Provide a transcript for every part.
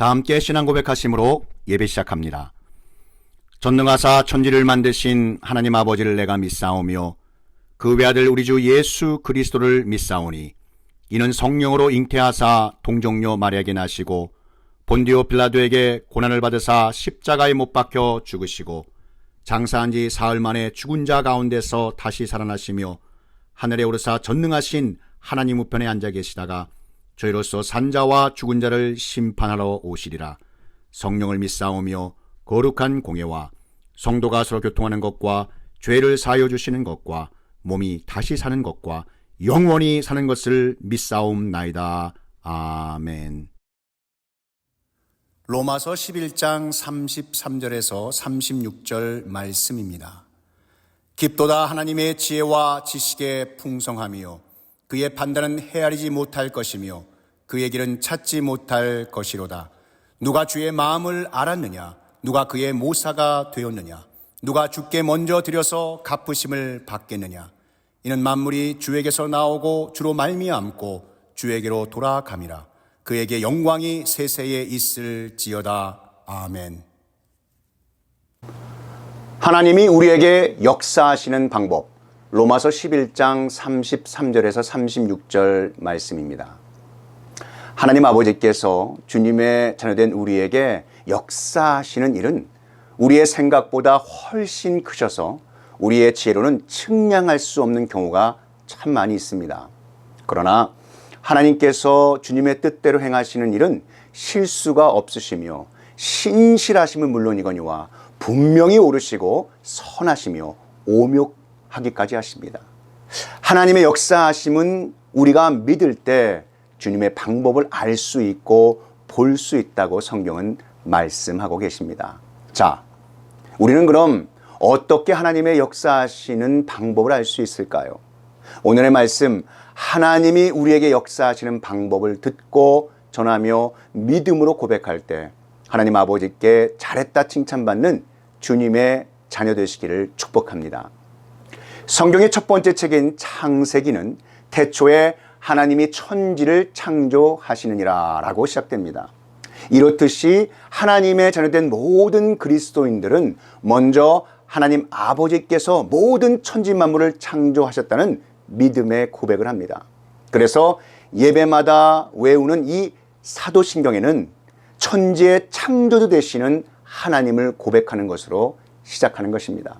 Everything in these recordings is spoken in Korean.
다 함께 신앙 고백하심으로 예배 시작합니다. 전능하사 천지를 만드신 하나님 아버지를 내가 믿사오며 그 외아들 우리 주 예수 그리스도를 믿사오니 이는 성령으로 잉태하사 동정녀 마리아에게 나시고 본디오 빌라도에게 고난을 받으사 십자가에 못 박혀 죽으시고 장사한 지 사흘 만에 죽은 자 가운데서 다시 살아나시며 하늘에 오르사 전능하신 하나님 우편에 앉아 계시다가 저희로서 산자와 죽은 자를 심판하러 오시리라. 성령을 믿사오며 거룩한 공예와 성도가 서로 교통하는 것과 죄를 사하여 주시는 것과 몸이 다시 사는 것과 영원히 사는 것을 믿사옵나이다. 아멘. 로마서 11장 33절에서 36절 말씀입니다. 깊도다 하나님의 지혜와 지식의 풍성함이요 그의 판단은 헤아리지 못할 것이며 그의 길은 찾지 못할 것이로다. 누가 주의 마음을 알았느냐? 누가 그의 모사가 되었느냐? 누가 주께 먼저 드려서 갚으심을 받겠느냐? 이는 만물이 주에게서 나오고 주로 말미암고 주에게로 돌아감이라. 그에게 영광이 세세에 있을지어다. 아멘. 하나님이 우리에게 역사하시는 방법, 로마서 11장 33절에서 36절 말씀입니다. 하나님 아버지께서 주님의 자녀된 우리에게 역사하시는 일은 우리의 생각보다 훨씬 크셔서 우리의 지혜로는 측량할 수 없는 경우가 참 많이 있습니다. 그러나 하나님께서 주님의 뜻대로 행하시는 일은 실수가 없으시며 신실하심은 물론이거니와 분명히 옳으시고 선하시며 오묘하기까지 하십니다. 하나님의 역사하심은 우리가 믿을 때 주님의 방법을 알 수 있고 볼 수 있다고 성경은 말씀하고 계십니다. 자, 우리는 그럼 어떻게 하나님의 역사하시는 방법을 알 수 있을까요? 오늘의 말씀, 하나님이 우리에게 역사하시는 방법을 듣고 전하며 믿음으로 고백할 때 하나님 아버지께 잘했다 칭찬받는 주님의 자녀 되시기를 축복합니다. 성경의 첫 번째 책인 창세기는 태초에 하나님이 천지를 창조하시느니라 라고 시작됩니다. 이렇듯이 하나님의 자녀된 모든 그리스도인들은 먼저 하나님 아버지께서 모든 천지 만물을 창조하셨다는 믿음의 고백을 합니다. 그래서 예배마다 외우는 이 사도신경에는 천지의 창조주 되시는 하나님을 고백하는 것으로 시작하는 것입니다.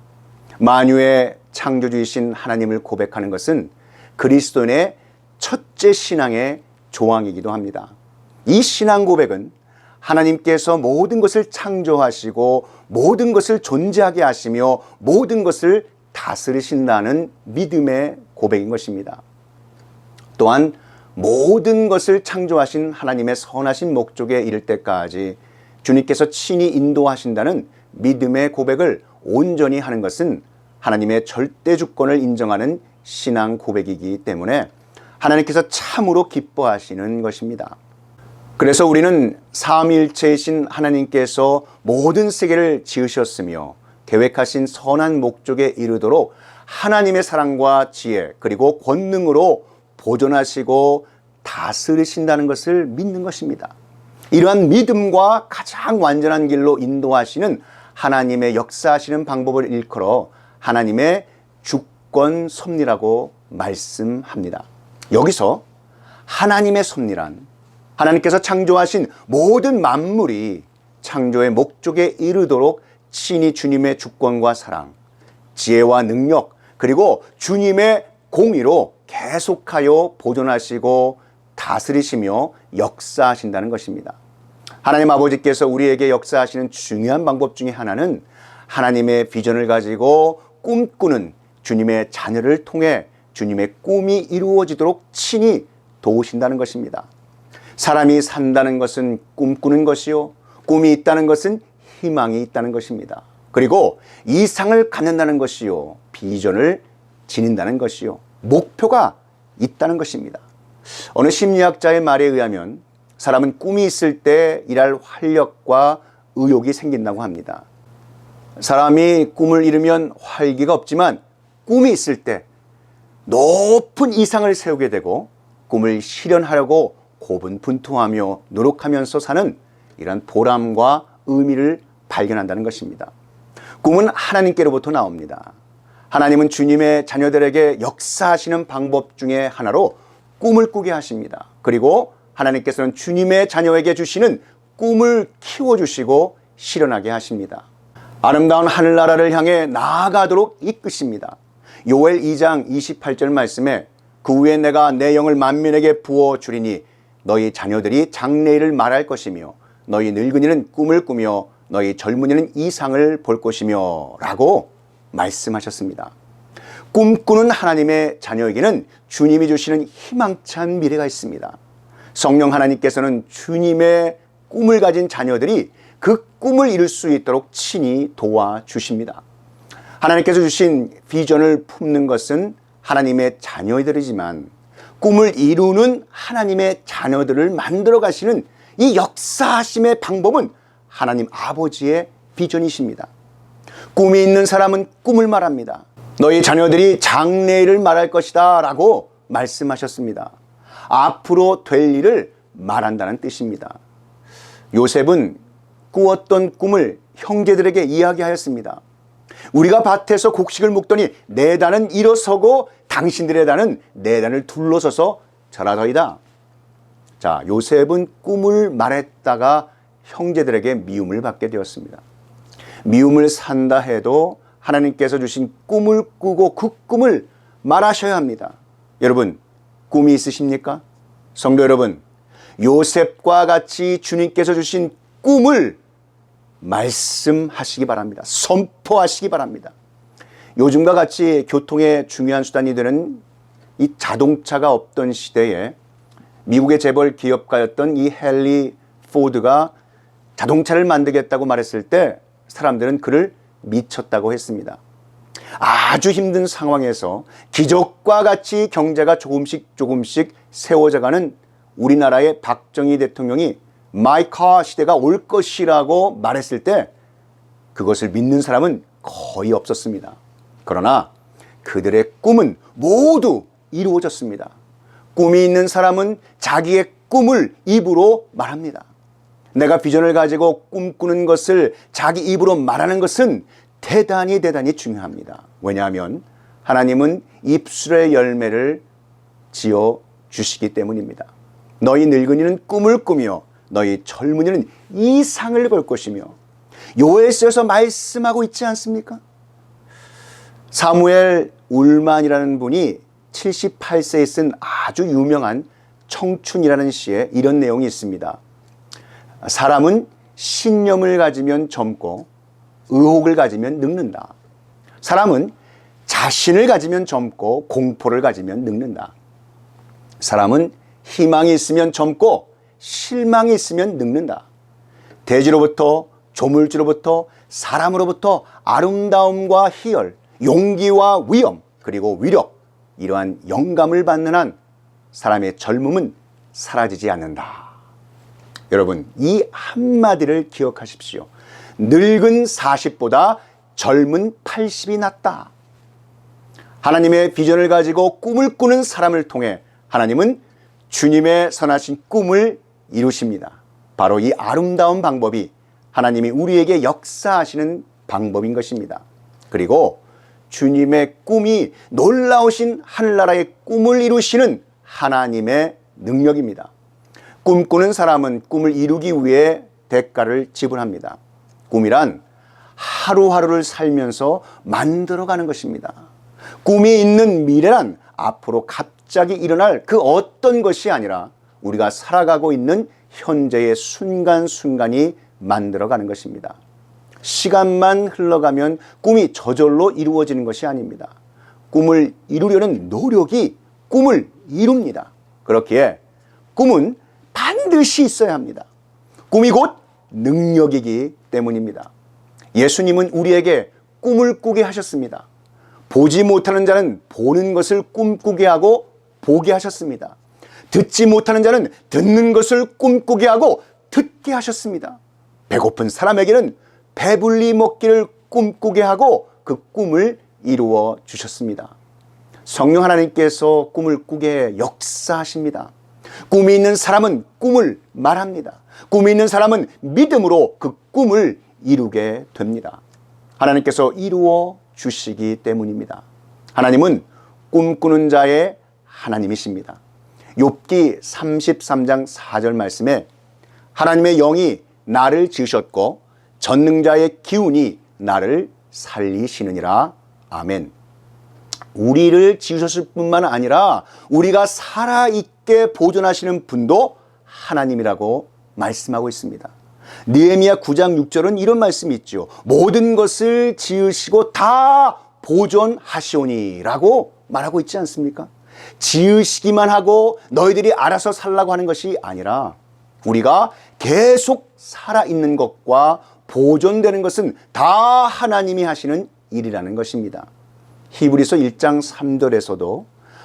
만유의 창조주이신 하나님을 고백하는 것은 그리스도인의 첫째 신앙의 조항이기도 합니다. 이 신앙 고백은 하나님께서 모든 것을 창조하시고 모든 것을 존재하게 하시며 모든 것을 다스리신다는 믿음의 고백인 것입니다. 또한 모든 것을 창조하신 하나님의 선하신 목적에 이를 때까지 주님께서 친히 인도하신다는 믿음의 고백을 온전히 하는 것은 하나님의 절대 주권을 인정하는 신앙 고백이기 때문에 하나님께서 참으로 기뻐하시는 것입니다. 그래서 우리는 삼위일체이신 하나님께서 모든 세계를 지으셨으며 계획하신 선한 목적에 이르도록 하나님의 사랑과 지혜 그리고 권능으로 보존하시고 다스리신다는 것을 믿는 것입니다. 이러한 믿음과 가장 완전한 길로 인도하시는 하나님의 역사하시는 방법을 일컬어 하나님의 주권 섭리라고 말씀합니다. 여기서 하나님의 섭리란 하나님께서 창조하신 모든 만물이 창조의 목적에 이르도록 친히 주님의 주권과 사랑, 지혜와 능력 그리고 주님의 공의로 계속하여 보존하시고 다스리시며 역사하신다는 것입니다. 하나님 아버지께서 우리에게 역사하시는 중요한 방법 중에 하나는 하나님의 비전을 가지고 꿈꾸는 주님의 자녀를 통해 주님의 꿈이 이루어지도록 친히 도우신다는 것입니다. 사람이 산다는 것은 꿈꾸는 것이요, 꿈이 있다는 것은 희망이 있다는 것입니다. 그리고 이상을 갖는다는 것이요, 비전을 지닌다는 것이요, 목표가 있다는 것입니다. 어느 심리학자의 말에 의하면 사람은 꿈이 있을 때 일할 활력과 의욕이 생긴다고 합니다. 사람이 꿈을 이루면 활기가 없지만 꿈이 있을 때 높은 이상을 세우게 되고 꿈을 실현하려고 고분분투하며 노력하면서 사는 이런 보람과 의미를 발견한다는 것입니다. 꿈은 하나님께로부터 나옵니다. 하나님은 주님의 자녀들에게 역사하시는 방법 중에 하나로 꿈을 꾸게 하십니다. 그리고 하나님께서는 주님의 자녀에게 주시는 꿈을 키워주시고 실현하게 하십니다. 아름다운 하늘나라를 향해 나아가도록 이끄십니다. 요엘 2장 28절 말씀에 그 후에 내가 내 영을 만민에게 부어주리니 너희 자녀들이 장래일을 말할 것이며 너희 늙은이는 꿈을 꾸며 너희 젊은이는 이상을 볼 것이며 라고 말씀하셨습니다. 꿈꾸는 하나님의 자녀에게는 주님이 주시는 희망찬 미래가 있습니다. 성령 하나님께서는 주님의 꿈을 가진 자녀들이 그 꿈을 이룰 수 있도록 친히 도와주십니다. 하나님께서 주신 비전을 품는 것은 하나님의 자녀들이지만 꿈을 이루는 하나님의 자녀들을 만들어 가시는 이 역사하심의 방법은 하나님 아버지의 비전이십니다. 꿈이 있는 사람은 꿈을 말합니다. 너희 자녀들이 장래일을 말할 것이다 라고 말씀하셨습니다. 앞으로 될 일을 말한다는 뜻입니다. 요셉은 꾸었던 꿈을 형제들에게 이야기하였습니다. 우리가 밭에서 곡식을 묵더니 내 단은 일어서고 당신들의 단은 내 단을 둘러서서 절하더이다. 자, 요셉은 꿈을 말했다가 형제들에게 미움을 받게 되었습니다. 미움을 산다 해도 하나님께서 주신 꿈을 꾸고 그 꿈을 말하셔야 합니다. 여러분, 꿈이 있으십니까? 성도 여러분, 요셉과 같이 주님께서 주신 꿈을 말씀하시기 바랍니다. 선포하시기 바랍니다. 요즘과 같이 교통의 중요한 수단이 되는 이 자동차가 없던 시대에 미국의 재벌 기업가였던 이 헨리 포드가 자동차를 만들겠다고 말했을 때 사람들은 그를 미쳤다고 했습니다. 아주 힘든 상황에서 기적과 같이 경제가 조금씩 세워져가는 우리나라의 박정희 대통령이 마이카 시대가 올 것이라고 말했을 때 그것을 믿는 사람은 거의 없었습니다. 그러나 그들의 꿈은 모두 이루어졌습니다. 꿈이 있는 사람은 자기의 꿈을 입으로 말합니다. 내가 비전을 가지고 꿈꾸는 것을 자기 입으로 말하는 것은 대단히 중요합니다. 왜냐하면 하나님은 입술의 열매를 지어 주시기 때문입니다. 너희 늙은이는 꿈을 꾸며 너희 젊은이는 이상을 볼 것이며 요엘서에서 말씀하고 있지 않습니까? 사무엘 울만이라는 분이 78세에 쓴 아주 유명한 청춘이라는 시에 이런 내용이 있습니다. 사람은 신념을 가지면 젊고 의혹을 가지면 늙는다. 사람은 자신을 가지면 젊고 공포를 가지면 늙는다. 사람은 희망이 있으면 젊고 실망이 있으면 늙는다. 대지로부터 조물주로부터 사람으로부터 아름다움과 희열, 용기와 위엄 그리고 위력 이러한 영감을 받는 한 사람의 젊음은 사라지지 않는다. 여러분, 이 한마디를 기억하십시오. 늙은 40보다 젊은 80이 낫다. 하나님의 비전을 가지고 꿈을 꾸는 사람을 통해 하나님은 주님의 선하신 꿈을 이루십니다. 바로 이 아름다운 방법이 하나님이 우리에게 역사하시는 방법인 것입니다. 그리고 주님의 꿈이 놀라우신 하늘나라의 꿈을 이루시는 하나님의 능력입니다. 꿈꾸는 사람은 꿈을 이루기 위해 대가를 지불합니다. 꿈이란 하루하루를 살면서 만들어가는 것입니다. 꿈이 있는 미래란 앞으로 갑자기 일어날 그 어떤 것이 아니라 우리가 살아가고 있는 현재의 순간순간이 만들어가는 것입니다. 시간만 흘러가면 꿈이 저절로 이루어지는 것이 아닙니다. 꿈을 이루려는 노력이 꿈을 이룹니다. 그렇기에 꿈은 반드시 있어야 합니다. 꿈이 곧 능력이기 때문입니다. 예수님은 우리에게 꿈을 꾸게 하셨습니다. 보지 못하는 자는 보는 것을 꿈꾸게 하고 보게 하셨습니다. 듣지 못하는 자는 듣는 것을 꿈꾸게 하고 듣게 하셨습니다. 배고픈 사람에게는 배불리 먹기를 꿈꾸게 하고 그 꿈을 이루어 주셨습니다. 성령 하나님께서 꿈을 꾸게 역사하십니다. 꿈이 있는 사람은 꿈을 말합니다. 꿈이 있는 사람은 믿음으로 그 꿈을 이루게 됩니다. 하나님께서 이루어 주시기 때문입니다. 하나님은 꿈꾸는 자의 하나님이십니다. 욥기 33장 4절 말씀에 하나님의 영이 나를 지으셨고 전능자의 기운이 나를 살리시느니라. 아멘. 우리를 지으셨을 뿐만 아니라 우리가 살아있게 보존하시는 분도 하나님이라고 말씀하고 있습니다. 느헤미야 9장 6절은 이런 말씀이 있죠. 모든 것을 지으시고 다 보존하시오니라고 말하고 있지 않습니까? 지으시기만 하고 너희들이 알아서 살라고 하는 것이 아니라 우리가 계속 살아있는 것과 보존되는 것은 다 하나님이 하시는 일이라는 것입니다. 히브리서 1장 3절에서도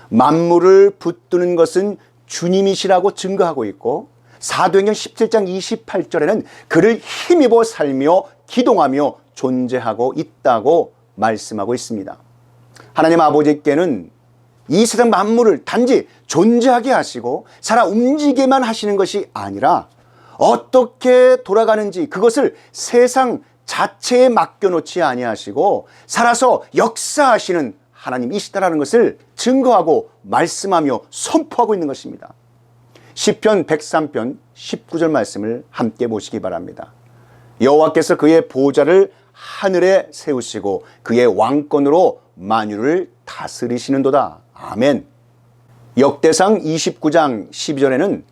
만물을 붙드는 것은 주님이시라고 증거하고 있고 사도행전 17장 28절에는 그를 힘입어 살며 기동하며 존재하고 있다고 말씀하고 있습니다. 하나님 아버지께는 이 세상 만물을 단지 존재하게 하시고 살아 움직이게만 하시는 것이 아니라 어떻게 돌아가는지 그것을 세상 자체에 맡겨놓지 아니하시고 살아서 역사하시는 하나님이시다라는 것을 증거하고 말씀하며 선포하고 있는 것입니다. 시편 103편 19절 말씀을 함께 보시기 바랍니다. 여호와께서 그의 보좌를 하늘에 세우시고 그의 왕권으로 만유를 다스리시는도다. 아멘. 역대상 29장 12절에는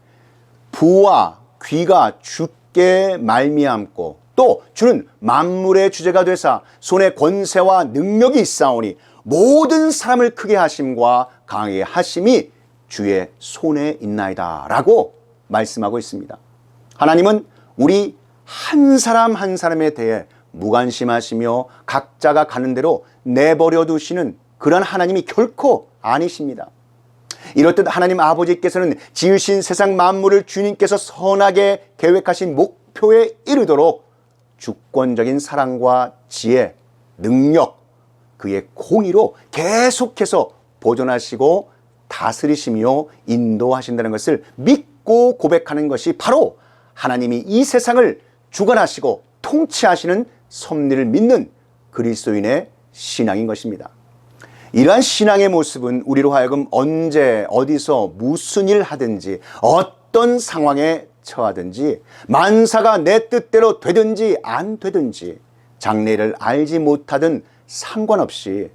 부와 귀가 주께 말미암고 또 주는 만물의 주제가 되사 손에 권세와 능력이 있사오니 모든 사람을 크게 하심과 강하게 하심이 주의 손에 있나이다 라고 말씀하고 있습니다. 하나님은 우리 한 사람 한 사람에 대해 무관심하시며 각자가 가는 대로 내버려 두시는 그런 하나님이 결코 아니십니다. 이렇듯 하나님 아버지께서는 지으신 세상 만물을 주님께서 선하게 계획하신 목표에 이르도록 주권적인 사랑과 지혜, 능력, 그의 공의로 계속해서 보존하시고 다스리시며 인도하신다는 것을 믿고 고백하는 것이 바로 하나님이 이 세상을 주관하시고 통치하시는 섭리를 믿는 그리스도인의 신앙인 것입니다. 이러한 신앙의 모습은 우리로 하여금 언제 어디서 무슨 일 하든지 어떤 상황에 처하든지 만사가 내 뜻대로 되든지 안 되든지 장래를 알지 못하든 상관없이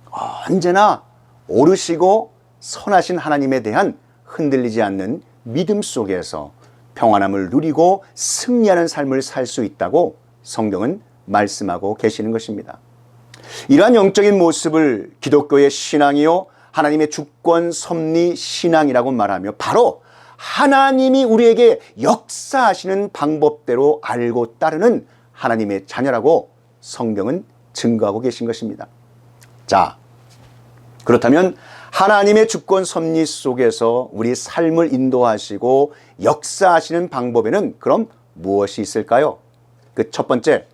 언제나 오르시고 선하신 하나님에 대한 흔들리지 않는 믿음 속에서 평안함을 누리고 승리하는 삶을 살 수 있다고 성경은 말씀하고 계시는 것입니다. 이러한 영적인 모습을 기독교의 신앙이요 하나님의 주권 섭리 신앙이라고 말하며 바로 하나님이 우리에게 역사하시는 방법대로 알고 따르는 하나님의 자녀라고 성경은 증거하고 계신 것입니다. 자, 그렇다면 하나님의 주권 섭리 속에서 우리 삶을 인도하시고 역사하시는 방법에는 그럼 무엇이 있을까요? 그 첫 번째,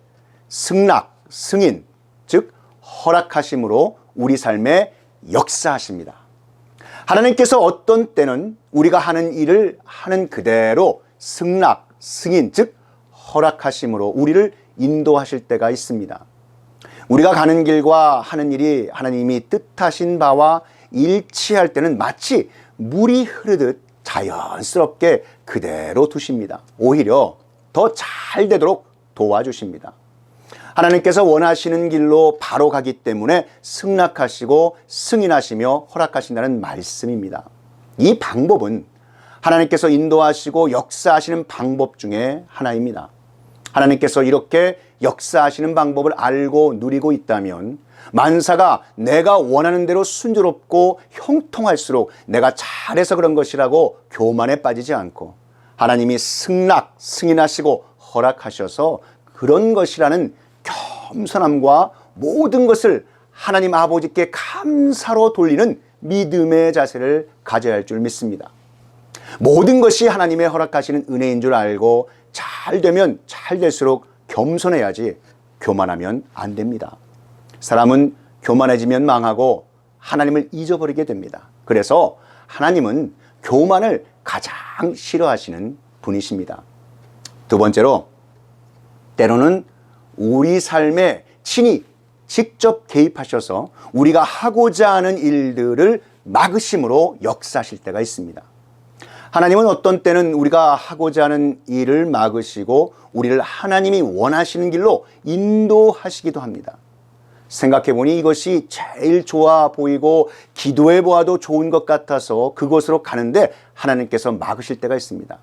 승낙, 승인, 즉 허락하심으로 우리 삶에 역사하십니다. 하나님께서 어떤 때는 우리가 하는 일을 하는 그대로 승낙, 승인, 즉 허락하심으로 우리를 인도하실 때가 있습니다. 우리가 가는 길과 하는 일이 하나님이 뜻하신 바와 일치할 때는 마치 물이 흐르듯 자연스럽게 그대로 두십니다. 오히려 더 잘 되도록 도와주십니다. 하나님께서 원하시는 길로 바로 가기 때문에 승낙하시고 승인하시며 허락하신다는 말씀입니다. 이 방법은 하나님께서 인도하시고 역사하시는 방법 중에 하나입니다. 하나님께서 이렇게 역사하시는 방법을 알고 누리고 있다면 만사가 내가 원하는 대로 순조롭고 형통할수록 내가 잘해서 그런 것이라고 교만에 빠지지 않고 하나님이 승낙, 승인하시고 허락하셔서 그런 것이라는 겸손함과 모든 것을 하나님 아버지께 감사로 돌리는 믿음의 자세를 가져야 할 줄 믿습니다. 모든 것이 하나님의 허락하시는 은혜인 줄 알고 잘 되면 잘 될수록 겸손해야지 교만하면 안 됩니다. 사람은 교만해지면 망하고 하나님을 잊어버리게 됩니다. 그래서 하나님은 교만을 가장 싫어하시는 분이십니다. 두 번째로, 때로는 우리 삶에 친히 직접 개입하셔서 우리가 하고자 하는 일들을 막으심으로 역사하실 때가 있습니다. 하나님은 어떤 때는 우리가 하고자 하는 일을 막으시고 우리를 하나님이 원하시는 길로 인도하시기도 합니다. 생각해보니 이것이 제일 좋아 보이고 기도해 보아도 좋은 것 같아서 그곳으로 가는데 하나님께서 막으실 때가 있습니다.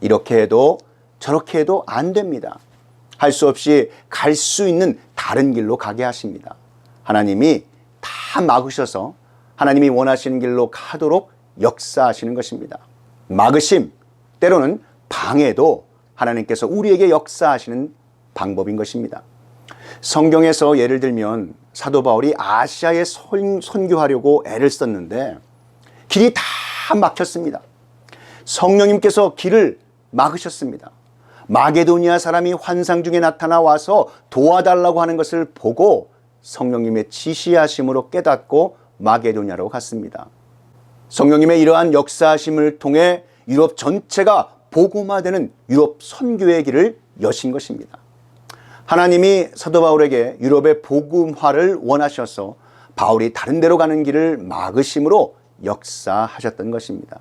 이렇게 해도 저렇게 해도 안 됩니다. 할 수 없이 갈 수 있는 다른 길로 가게 하십니다. 하나님이 다 막으셔서 하나님이 원하시는 길로 가도록 역사하시는 것입니다. 막으심, 때로는 방해도 하나님께서 우리에게 역사하시는 방법인 것입니다. 성경에서 예를 들면 사도 바울이 아시아에 선교하려고 애를 썼는데 길이 다 막혔습니다. 성령님께서 길을 막으셨습니다. 마게도니아 사람이 환상 중에 나타나 와서 도와달라고 하는 것을 보고 성령님의 지시하심으로 깨닫고 마게도니아로 갔습니다. 성령님의 이러한 역사하심을 통해 유럽 전체가 복음화되는 유럽 선교의 길을 여신 것입니다. 하나님이 사도 바울에게 유럽의 복음화를 원하셔서 바울이 다른 데로 가는 길을 막으심으로 역사하셨던 것입니다.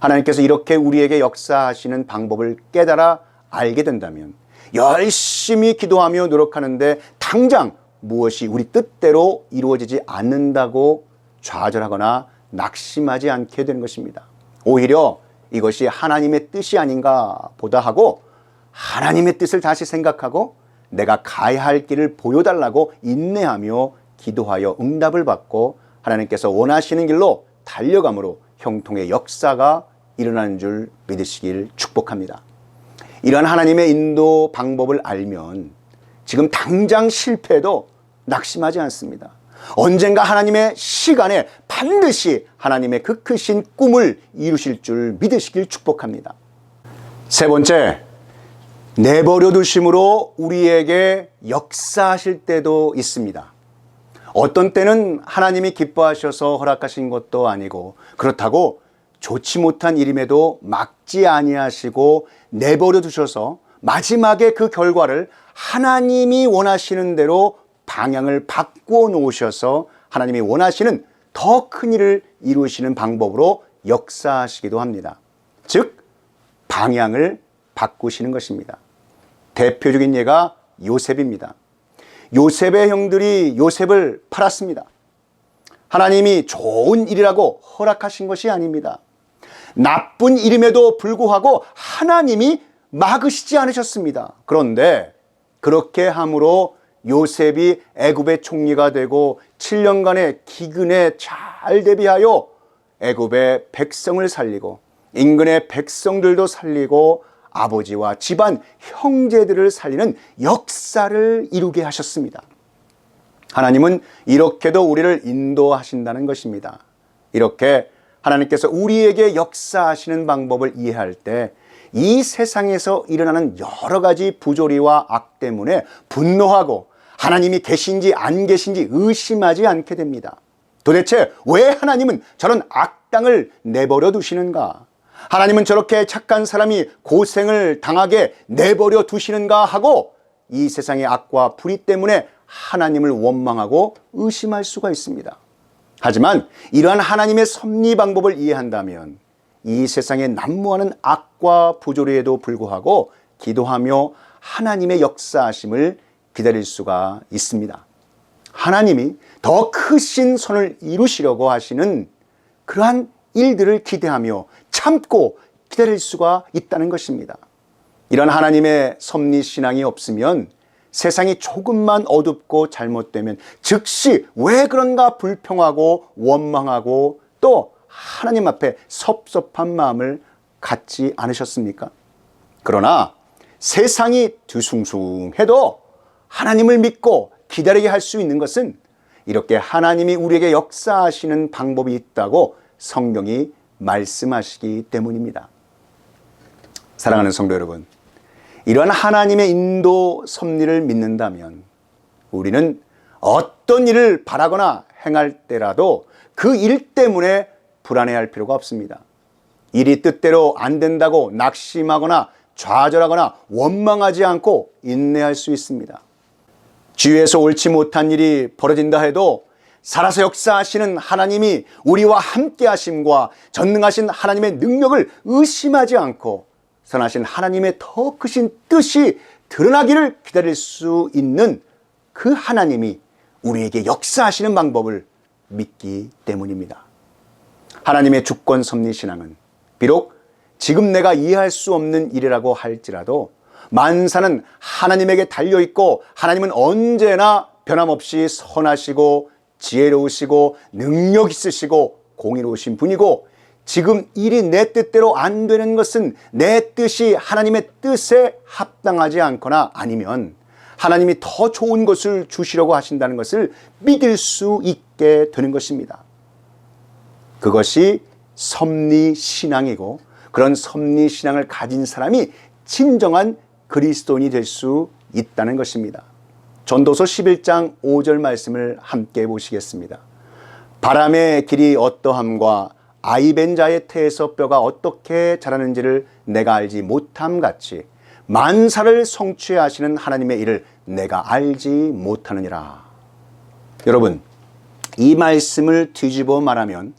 하나님께서 이렇게 우리에게 역사하시는 방법을 깨달아 알게 된다면 열심히 기도하며 노력하는데 당장 무엇이 우리 뜻대로 이루어지지 않는다고 좌절하거나 낙심하지 않게 되는 것입니다. 오히려 이것이 하나님의 뜻이 아닌가 보다 하고 하나님의 뜻을 다시 생각하고 내가 가야 할 길을 보여달라고 인내하며 기도하여 응답을 받고 하나님께서 원하시는 길로 달려감으로 형통의 역사가 일어나는 줄 믿으시길 축복합니다. 이러한 하나님의 인도 방법을 알면 지금 당장 실패해도 낙심하지 않습니다. 언젠가 하나님의 시간에 반드시 하나님의 그 크신 꿈을 이루실 줄 믿으시길 축복합니다. 세 번째, 내버려 두심으로 우리에게 역사하실 때도 있습니다. 어떤 때는 하나님이 기뻐하셔서 허락하신 것도 아니고 그렇다고 좋지 못한 일임에도 막지 아니하시고 내버려 두셔서 마지막에 그 결과를 하나님이 원하시는 대로 방향을 바꾸어 놓으셔서 하나님이 원하시는 더 큰 일을 이루시는 방법으로 역사하시기도 합니다. 즉 방향을 바꾸시는 것입니다. 대표적인 예가 요셉입니다. 요셉의 형들이 요셉을 팔았습니다. 하나님이 좋은 일이라고 허락하신 것이 아닙니다. 나쁜 일임에도 불구하고 하나님이 막으시지 않으셨습니다. 그런데 그렇게 함으로 요셉이 애굽의 총리가 되고 7년간의 기근에 잘 대비하여 애굽의 백성을 살리고 인근의 백성들도 살리고 아버지와 집안 형제들을 살리는 역사를 이루게 하셨습니다. 하나님은 이렇게도 우리를 인도하신다는 것입니다. 이렇게 하나님께서 우리에게 역사하시는 방법을 이해할 때 이 세상에서 일어나는 여러 가지 부조리와 악 때문에 분노하고 하나님이 계신지 안 계신지 의심하지 않게 됩니다. 도대체 왜 하나님은 저런 악당을 내버려 두시는가? 하나님은 저렇게 착한 사람이 고생을 당하게 내버려 두시는가 하고 이 세상의 악과 불의 때문에 하나님을 원망하고 의심할 수가 있습니다. 하지만 이러한 하나님의 섭리 방법을 이해한다면 이 세상에 난무하는 악과 부조리에도 불구하고 기도하며 하나님의 역사하심을 기다릴 수가 있습니다. 하나님이 더 크신 선을 이루시려고 하시는 그러한 일들을 기대하며 참고 기다릴 수가 있다는 것입니다. 이런 하나님의 섭리 신앙이 없으면 세상이 조금만 어둡고 잘못되면 즉시 왜 그런가 불평하고 원망하고 또 하나님 앞에 섭섭한 마음을 갖지 않으셨습니까? 그러나 세상이 뒤숭숭해도 하나님을 믿고 기다리게 할 수 있는 것은 이렇게 하나님이 우리에게 역사하시는 방법이 있다고 성경이 말씀하시기 때문입니다. 사랑하는 성도 여러분, 이러한 하나님의 인도 섭리를 믿는다면 우리는 어떤 일을 바라거나 행할 때라도 그 일 때문에 불안해할 필요가 없습니다. 일이 뜻대로 안 된다고 낙심하거나 좌절하거나 원망하지 않고 인내할 수 있습니다. 주위에서 옳지 못한 일이 벌어진다 해도 살아서 역사하시는 하나님이 우리와 함께 하심과 전능하신 하나님의 능력을 의심하지 않고 선하신 하나님의 더 크신 뜻이 드러나기를 기다릴 수 있는 그 하나님이 우리에게 역사하시는 방법을 믿기 때문입니다. 하나님의 주권 섭리 신앙은 비록 지금 내가 이해할 수 없는 일이라고 할지라도 만사는 하나님에게 달려있고 하나님은 언제나 변함없이 선하시고 지혜로우시고 능력 있으시고 공의로우신 분이고 지금 일이 내 뜻대로 안 되는 것은 내 뜻이 하나님의 뜻에 합당하지 않거나 아니면 하나님이 더 좋은 것을 주시려고 하신다는 것을 믿을 수 있게 되는 것입니다. 그것이 섭리신앙이고 그런 섭리신앙을 가진 사람이 진정한 그리스도인이 될 수 있다는 것입니다. 전도서 11장 5절 말씀을 함께 보시겠습니다. 바람의 길이 어떠함과 아이벤 자의 태에서 뼈가 어떻게 자라는지를 내가 알지 못함 같이 만사를 성취하시는 하나님의 일을 내가 알지 못하느니라. 여러분, 이 말씀을 뒤집어 말하면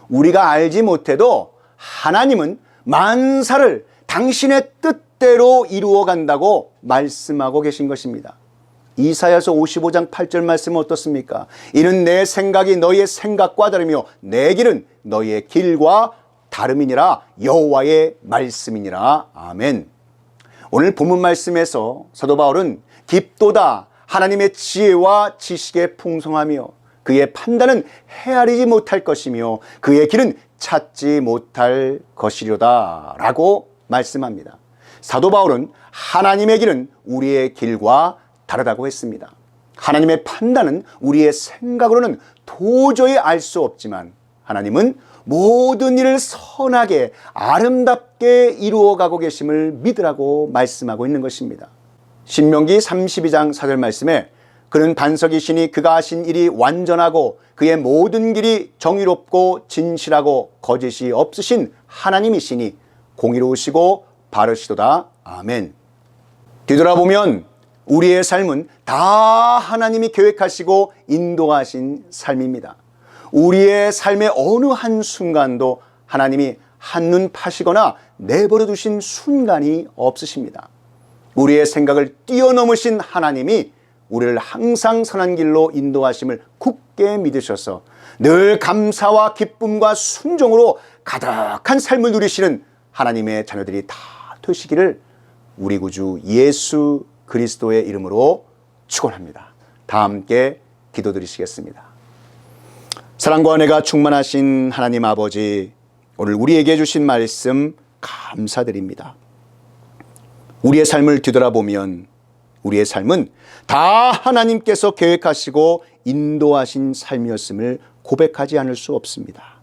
우리가 알지 못해도 하나님은 만사를 당신의 뜻대로 이루어 간다고 말씀하고 계신 것입니다. 이사야서 55장 8절 말씀은 어떻습니까? 이는 내 생각이 너희의 생각과 다르며 내 길은 너희의 길과 다름이니라. 여호와의 말씀이니라. 아멘. 오늘 본문 말씀에서 사도 바울은 깊도다 하나님의 지혜와 지식의 풍성하며 그의 판단은 헤아리지 못할 것이며 그의 길은 찾지 못할 것이로다 라고 말씀합니다. 사도 바울은 하나님의 길은 우리의 길과 다르다고 했습니다. 하나님의 판단은 우리의 생각으로는 도저히 알 수 없지만 하나님은 모든 일을 선하게 아름답게 이루어가고 계심을 믿으라고 말씀하고 있는 것입니다. 신명기 32장 4절 말씀에 그는 반석이시니 그가 하신 일이 완전하고 그의 모든 길이 정의롭고 진실하고 거짓이 없으신 하나님이시니 공의로우시고 바르시도다. 아멘. 뒤돌아보면 우리의 삶은 다 하나님이 계획하시고 인도하신 삶입니다. 우리의 삶의 어느 한순간도 하나님이 한눈 파시거나 내버려 두신 순간이 없으십니다. 우리의 생각을 뛰어넘으신 하나님이 우리를 항상 선한 길로 인도하심을 굳게 믿으셔서 늘 감사와 기쁨과 순종으로 가득한 삶을 누리시는 하나님의 자녀들이 다 되시기를 우리 구주 예수 그리스도의 이름으로 축원합니다. 다 함께 기도드리시겠습니다. 사랑과 은혜가 충만하신 하나님 아버지, 오늘 우리에게 주신 말씀 감사드립니다. 우리의 삶을 뒤돌아보면 우리의 삶은 다 하나님께서 계획하시고 인도하신 삶이었음을 고백하지 않을 수 없습니다.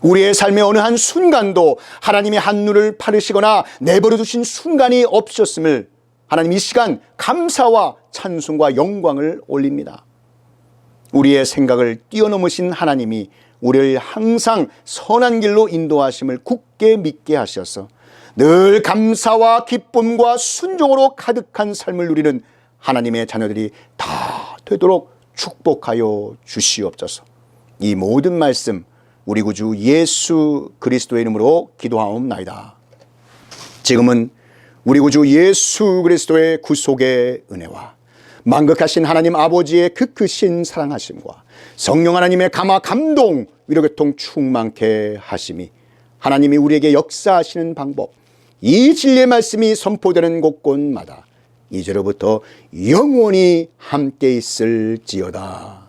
우리의 삶의 어느 한 순간도 하나님이 한눈을 파르시거나 내버려 두신 순간이 없으셨음을 하나님 이 시간 감사와 찬송과 영광을 올립니다. 우리의 생각을 뛰어넘으신 하나님이 우리를 항상 선한 길로 인도하심을 굳게 믿게 하셔서 늘 감사와 기쁨과 순종으로 가득한 삶을 누리는 하나님의 자녀들이 다 되도록 축복하여 주시옵소서. 이 모든 말씀 우리 구주 예수 그리스도의 이름으로 기도하옵나이다. 지금은 우리 구주 예수 그리스도의 구속의 은혜와 만극하신 하나님 아버지의 그 크신 사랑하심과 성령 하나님의 감화 감동 위로교통 충만케 하심이 하나님이 우리에게 역사하시는 방법, 이 진리의 말씀이 선포되는 곳곳마다 이제로부터 영원히 함께 있을지어다.